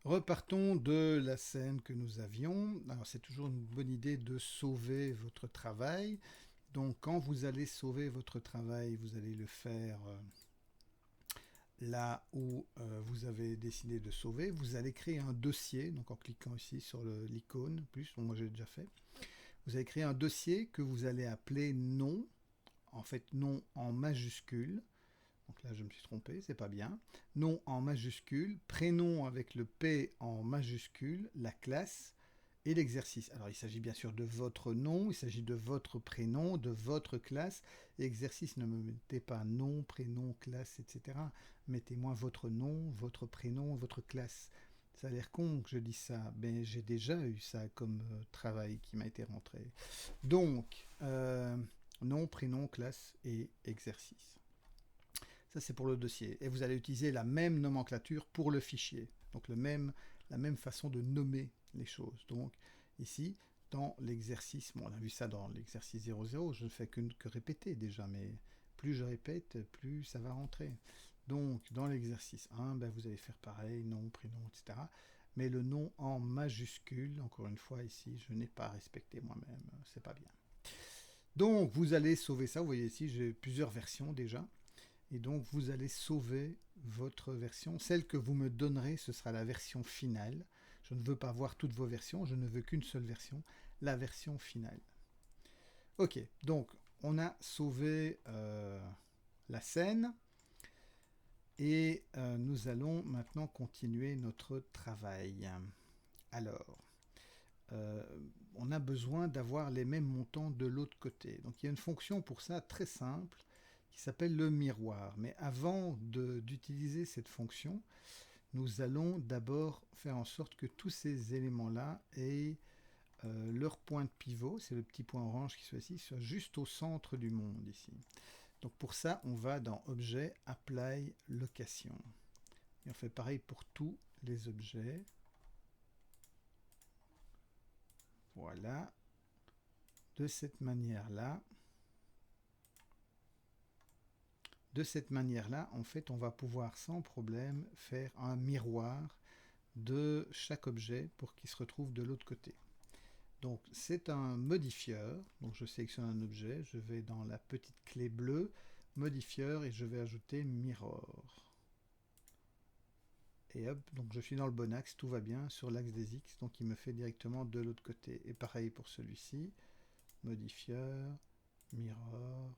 Repartons de la scène que nous avions. Alors c'est toujours une bonne idée de sauver votre travail. Donc quand vous allez sauver votre travail, vous allez le faire là où vous avez décidé de sauver. Vous allez créer un dossier, donc en cliquant ici sur l'icône, plus, bon, moi j'ai déjà fait. Vous allez créer un dossier que vous allez appeler nom, en fait nom en majuscule. Donc là, je me suis trompé, c'est pas bien. Nom en majuscule, prénom avec le P en majuscule, la classe et l'exercice. Alors, il s'agit bien sûr de votre nom, il s'agit de votre prénom, de votre classe. Exercice, ne me mettez pas nom, prénom, classe, etc. Mettez-moi votre nom, votre prénom, votre classe. Ça a l'air con que je dise ça, mais j'ai déjà eu ça comme travail qui m'a été rentré. Donc, nom, prénom, classe et exercice. Ça, c'est pour le dossier. Et vous allez utiliser la même nomenclature pour le fichier. Donc la même façon de nommer les choses. Donc ici, dans l'exercice, bon, on a vu ça dans l'exercice 00, je ne fais que répéter déjà, mais plus je répète, plus ça va rentrer. Donc dans l'exercice 1, ben, vous allez faire pareil, nom, prénom, etc. Mais le nom en majuscule, encore une fois ici, je n'ai pas respecté moi-même, c'est pas bien. Donc vous allez sauver ça, vous voyez ici, j'ai plusieurs versions déjà. Et donc, vous allez sauver votre version. Celle que vous me donnerez, ce sera la version finale. Je ne veux pas voir toutes vos versions, je ne veux qu'une seule version, la version finale. Ok, donc on a sauvé la scène et nous allons maintenant continuer notre travail. Alors, euh, on a besoin d'avoir les mêmes montants de l'autre côté. Donc il y a une fonction pour ça très simple qui s'appelle le miroir. Mais avant d'utiliser cette fonction, nous allons d'abord faire en sorte que tous ces éléments-là aient leur point de pivot, c'est le petit point orange qui soit ici, soit juste au centre du monde ici. Donc pour ça, on va dans Objet, Apply, Location. Et on fait pareil pour tous les objets. Voilà. De cette manière-là, en fait, on va pouvoir sans problème faire un miroir de chaque objet pour qu'il se retrouve de l'autre côté. Donc c'est un modifieur, donc je sélectionne un objet, je vais dans la petite clé bleue, modifieur, et je vais ajouter mirror. Et hop, donc je suis dans le bon axe, tout va bien, sur l'axe des X, donc il me fait directement de l'autre côté. Et pareil pour celui-ci, modifieur, mirror,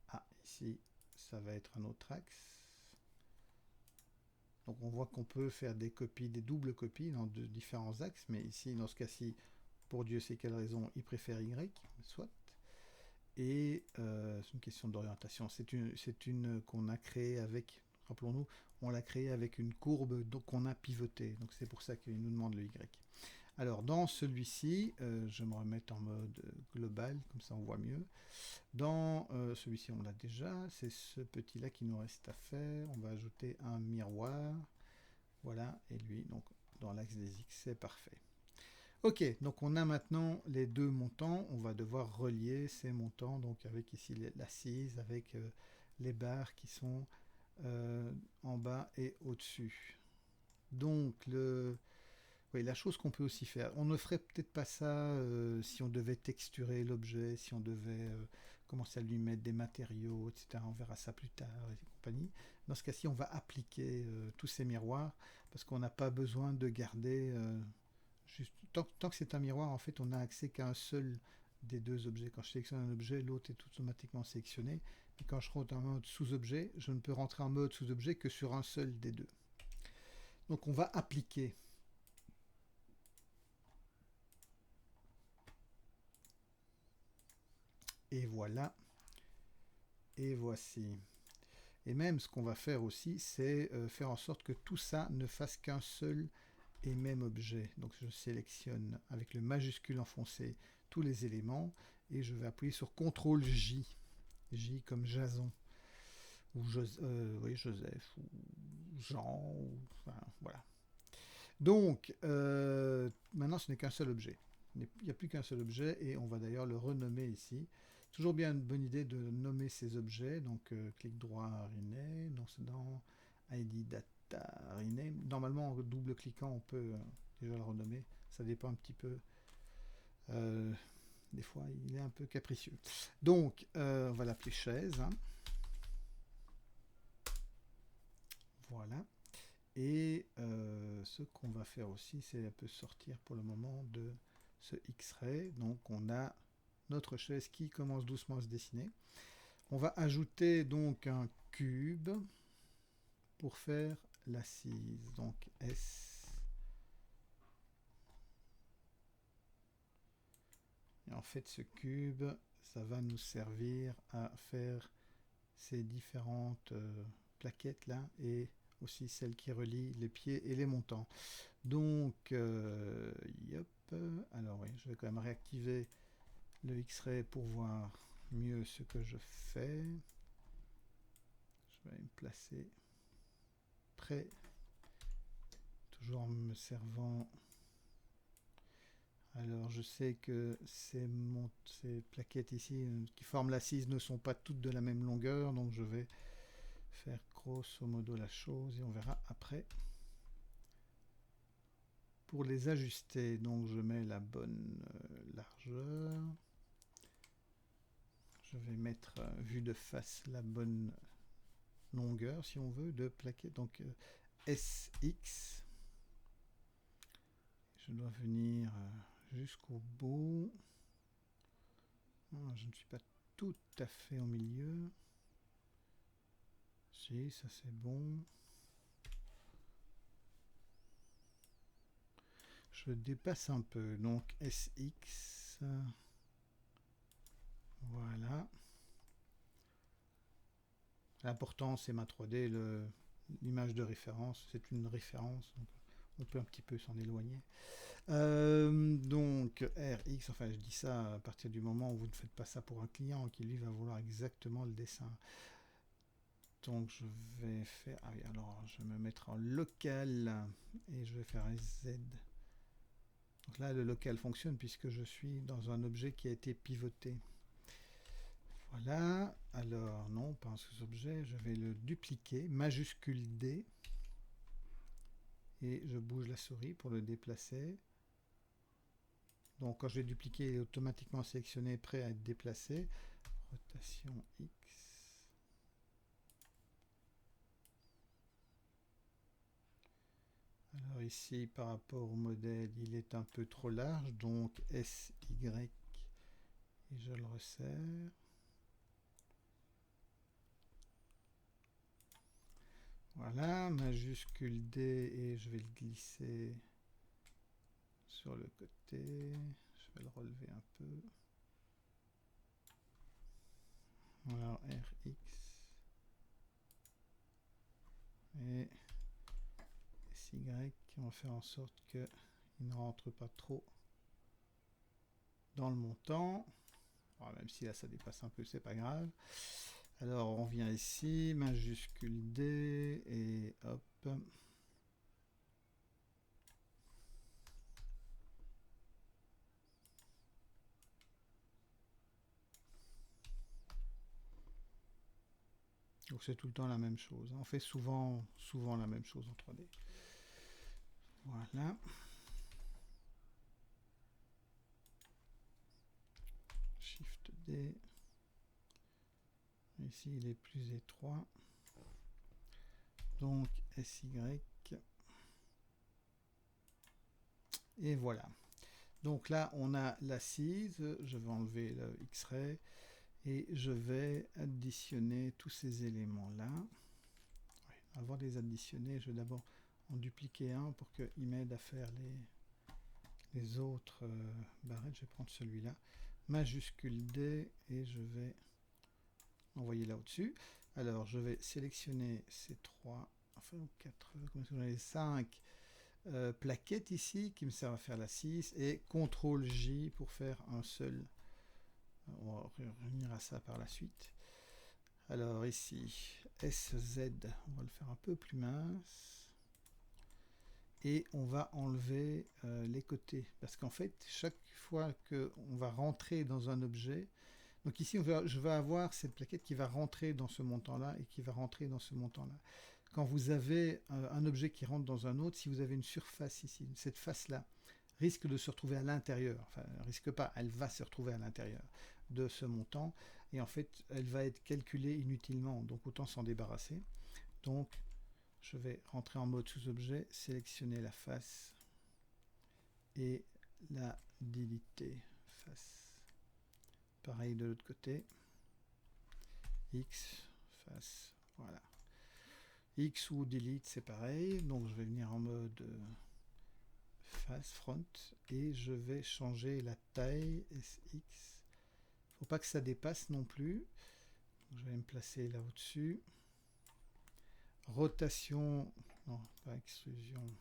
ah ici ça va être un autre axe. Donc on voit qu'on peut faire des copies, des doubles copies dans de différents axes, mais ici, dans ce cas-ci, pour Dieu sait quelle raison, il préfère Y, soit. Et c'est une question d'orientation. C'est une qu'on a créée avec, rappelons-nous, on l'a créée avec une courbe qu'on a pivotée. Donc c'est pour ça qu'il nous demande le Y. Alors dans celui-ci, je vais me remettre en mode global, comme ça on voit mieux. Dans celui-ci, on l'a déjà. C'est ce petit-là qui nous reste à faire. On va ajouter un miroir. Voilà, et lui, donc dans l'axe des X, c'est parfait. Ok, donc on a maintenant les deux montants. On va devoir relier ces montants, donc avec ici l'assise, avec les barres qui sont en bas et au-dessus. Donc oui, la chose qu'on peut aussi faire, on ne ferait peut-être pas ça si on devait texturer l'objet, si on devait commencer à lui mettre des matériaux, etc. On verra ça plus tard et compagnie. Dans ce cas-ci, on va appliquer tous ces miroirs parce qu'on n'a pas besoin de garder juste tant que c'est un miroir, en fait, on n'a accès qu'à un seul des deux objets. Quand je sélectionne un objet, l'autre est automatiquement sélectionné. Et quand je rentre en mode sous-objet, je ne peux rentrer en mode sous-objet que sur un seul des deux. Donc on va appliquer. Et voilà. Et voici. Et même ce qu'on va faire aussi, c'est faire en sorte que tout ça ne fasse qu'un seul et même objet. Donc je sélectionne avec le majuscule enfoncé tous les éléments et je vais appuyer sur CTRL J. J comme Jason, ou oui, Joseph, ou Jean, ou, enfin, voilà. Donc, maintenant ce n'est qu'un seul objet. Il n'y a plus qu'un seul objet et on va d'ailleurs le renommer ici. Toujours bien une bonne idée de nommer ces objets. Donc, clic droit, rename, dans ID data rename. Normalement, en double cliquant, on peut déjà le renommer. Ça dépend un petit peu. Des fois, il est un peu capricieux. Donc, on va l'appeler chaise. Hein. Voilà. Et ce qu'on va faire aussi, c'est un peu sortir pour le moment de ce X-ray. Donc, on a notre chaise qui commence doucement à se dessiner. On va ajouter donc un cube pour faire l'assise. Donc S. Et en fait, ce cube, ça va nous servir à faire ces différentes plaquettes là et aussi celles qui relient les pieds et les montants. Donc, yep. Alors oui, je vais quand même réactiver le X-ray pour voir mieux ce que je fais. Je vais me placer près, toujours en me servant. Alors je sais que ces plaquettes ici qui forment l'assise ne sont pas toutes de la même longueur, donc je vais faire grosso modo la chose et on verra après. Pour les ajuster, donc je mets la bonne largeur. Je vais mettre, vue de face, la bonne longueur, si on veut, de plaquette. Donc SX. Je dois venir jusqu'au bout. Je ne suis pas tout à fait au milieu. Si, ça c'est bon. Je dépasse un peu, donc SX. Voilà. L'important c'est ma 3D, l'image de référence, c'est une référence, donc on peut un petit peu s'en éloigner. Donc RX, enfin je dis ça à partir du moment où vous ne faites pas ça pour un client qui lui va vouloir exactement le dessin. Donc je vais faire, ah oui, alors je vais me mettre en local et je vais faire un Z. Donc là le local fonctionne puisque je suis dans un objet qui a été pivoté. Voilà, alors non, pas un sous-objet, je vais le dupliquer, majuscule D, et je bouge la souris pour le déplacer. Donc quand je vais dupliquer, il est automatiquement sélectionné, prêt à être déplacé. Rotation X. Alors ici, par rapport au modèle, il est un peu trop large, donc SY, et je le resserre. Voilà, majuscule D, et je vais le glisser sur le côté. Je vais le relever un peu. Alors RX. Et SY, on va faire en sorte qu'il ne rentre pas trop dans le montant. Alors, même si là ça dépasse un peu, c'est pas grave. Alors on vient ici, majuscule D et hop. Donc c'est tout le temps la même chose. On fait souvent la même chose en 3D. Voilà. Shift D. Ici il est plus étroit. Donc SY. Et voilà. Donc là on a l'assise. Je vais enlever le X-ray. Et je vais additionner tous ces éléments-là. Ouais, avant de les additionner, je vais d'abord en dupliquer un pour qu'il m'aide à faire les autres barrettes. Je vais prendre celui-là, majuscule D, et je vais envoyer là au-dessus. Alors, je vais sélectionner ces 3, enfin 4, les 5 plaquettes ici qui me servent à faire la 6, et CTRL J pour faire un seul. On va revenir à ça par la suite. Alors ici, SZ, on va le faire un peu plus mince. Et on va enlever les côtés. Parce qu'en fait, chaque fois qu'on va rentrer dans un objet, donc ici je vais avoir cette plaquette qui va rentrer dans ce montant-là et qui va rentrer dans ce montant-là. quand vous avez un objet qui rentre dans un autre, si vous avez une surface ici, cette face-là risque de se retrouver à l'intérieur, enfin risque pas, elle va se retrouver à l'intérieur de ce montant, et en fait elle va être calculée inutilement, donc autant s'en débarrasser. Donc je vais rentrer en mode sous-objet, sélectionner la face et la déliter face. Pareil de l'autre côté, X, face, voilà. X ou delete c'est pareil, donc je vais venir en mode face, front, et je vais changer la taille, SX. Faut pas que ça dépasse non plus. Donc, je vais me placer là au-dessus. Rotation, non, pas extrusion.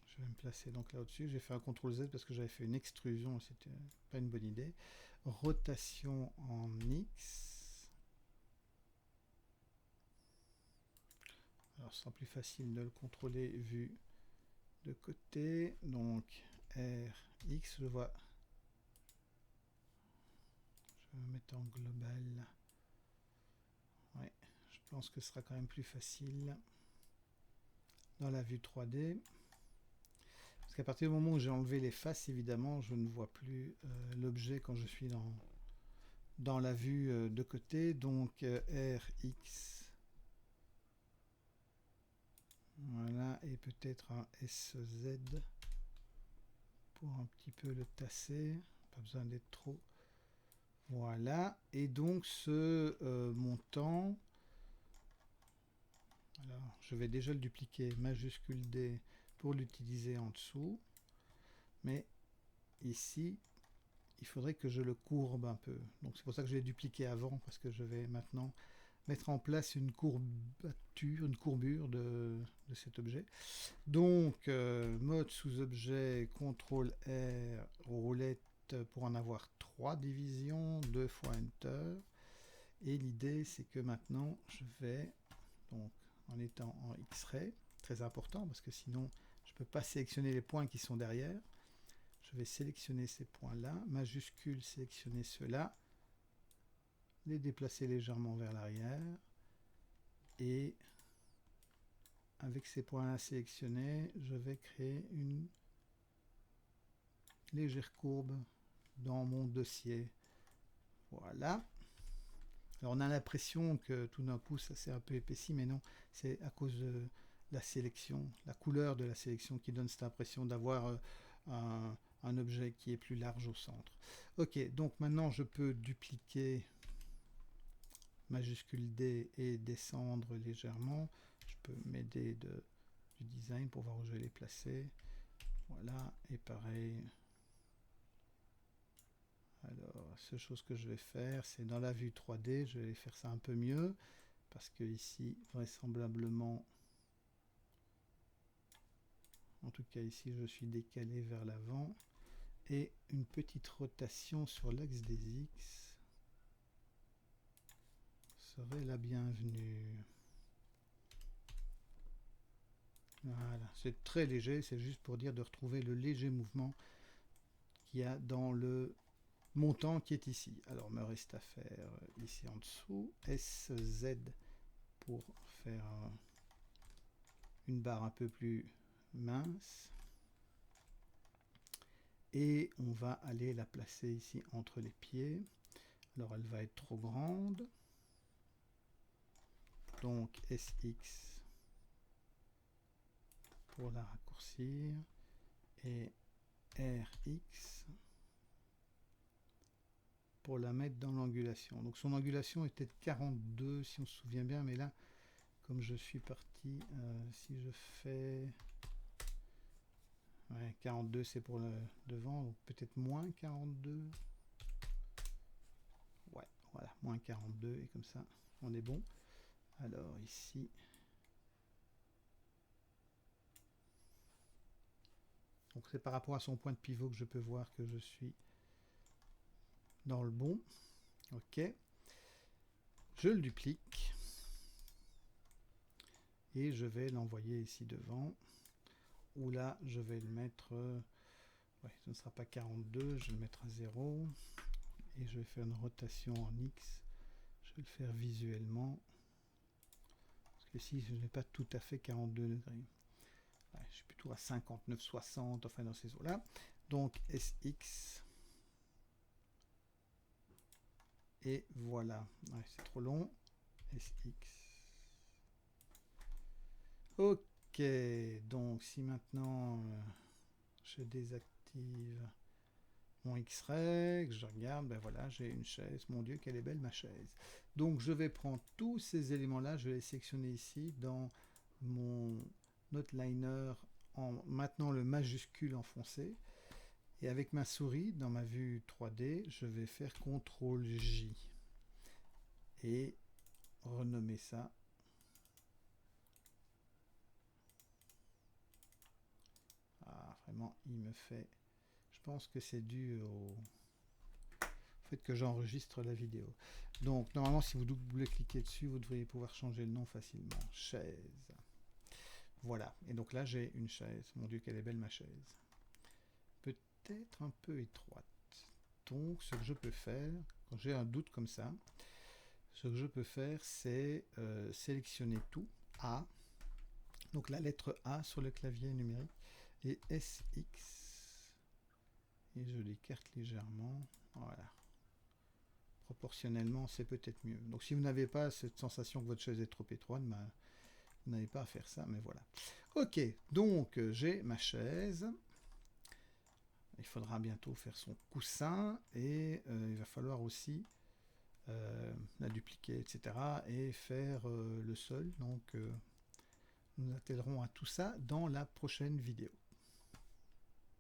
Je vais me placer donc là au-dessus. J'ai fait un CTRL Z parce que j'avais fait une extrusion, c'était pas une bonne idée. Rotation en X. Alors, ce sera plus facile de le contrôler vu de côté. Donc, R, X, je vois. Je vais me mettre en global. Ouais, je pense que ce sera quand même plus facile dans la vue 3D. Parce qu'à partir du moment où j'ai enlevé les faces, évidemment, je ne vois plus l'objet quand je suis dans la vue de côté. Donc, R, X. Voilà, et peut-être un SZ pour un petit peu le tasser. Pas besoin d'être trop. Voilà, et donc ce montant, alors je vais déjà le dupliquer, majuscule D pour l'utiliser en dessous, mais ici il faudrait que je le courbe un peu, donc c'est pour ça que je l'ai dupliqué avant, parce que je vais maintenant mettre en place une courbature, une courbure de cet objet. Donc mode sous-objet, CTRL R, roulette pour en avoir 3 divisions, 2 fois Enter. Et l'idée c'est que maintenant je vais, donc en étant en X-ray, très important parce que sinon je ne peux pas sélectionner les points qui sont derrière. Je vais sélectionner ces points-là, majuscule sélectionner ceux-là, les déplacer légèrement vers l'arrière et avec ces points-là sélectionnés, je vais créer une légère courbe dans mon dossier. Voilà. Alors on a l'impression que tout d'un coup ça s'est un peu épaissi, mais non, c'est à cause de la sélection, la couleur de la sélection qui donne cette impression d'avoir un objet qui est plus large au centre. Ok, donc maintenant je peux dupliquer majuscule D et descendre légèrement. Je peux m'aider du design pour voir où je vais les placer. Voilà, et pareil. Alors, la seule chose que je vais faire, c'est dans la vue 3D, je vais faire ça un peu mieux, parce que ici, vraisemblablement, en tout cas ici, je suis décalé vers l'avant, et une petite rotation sur l'axe des X serait la bienvenue. Voilà, c'est très léger, c'est juste pour dire de retrouver le léger mouvement qu'il y a dans le montant qui est ici. Alors, me reste à faire ici en dessous, SZ pour faire une barre un peu plus mince. Et on va aller la placer ici entre les pieds. Alors, elle va être trop grande. Donc, SX pour la raccourcir. Et RX pour la mettre dans l'angulation. Donc son angulation était de 42 si on se souvient bien, mais là, comme je suis parti, si je fais... Ouais, 42 c'est pour le devant, donc peut-être moins 42. Ouais, voilà, moins 42, et comme ça, on est bon. Alors ici... Donc c'est par rapport à son point de pivot que je peux voir que je suis dans le bon. Ok. Je le duplique. Et je vais l'envoyer ici devant. Où là, je vais le mettre... ouais, ce ne sera pas 42, je vais le mettre à 0. Et je vais faire une rotation en X. Je vais le faire visuellement. Ici, je n'ai pas tout à fait 42 degrés. Ouais, je suis plutôt à 59, 60, enfin dans ces eaux-là. Donc SX. Et voilà. Ouais, c'est trop long. SX. Ok. Donc si maintenant je désactive mon X-Ray, que je regarde, ben voilà, j'ai une chaise. Mon Dieu, quelle est belle ma chaise. Donc je vais prendre tous ces éléments-là, je vais les sélectionner ici dans mon outliner en maintenant le majuscule enfoncé. Et avec ma souris, dans ma vue 3D, je vais faire CTRL-J. Et renommer ça. Ah, vraiment, il me fait... Je pense que c'est dû au fait que j'enregistre la vidéo. Donc, normalement, si vous double-cliquez dessus, vous devriez pouvoir changer le nom facilement. Chaise. Voilà. Et donc là, j'ai une chaise. Mon Dieu, quelle est belle ma chaise. Peut-être un peu étroite. Donc, ce que je peux faire, quand j'ai un doute comme ça, ce que je peux faire, c'est sélectionner tout, A, donc la lettre A sur le clavier numérique, et SX, et je l'écarte légèrement, voilà. Proportionnellement, c'est peut-être mieux. Donc si vous n'avez pas cette sensation que votre chaise est trop étroite, bah, vous n'avez pas à faire ça, mais voilà. Ok, donc j'ai ma chaise. Il faudra bientôt faire son coussin, et il va falloir aussi la dupliquer, etc. et faire le sol. Donc nous attellerons à tout ça dans la prochaine vidéo.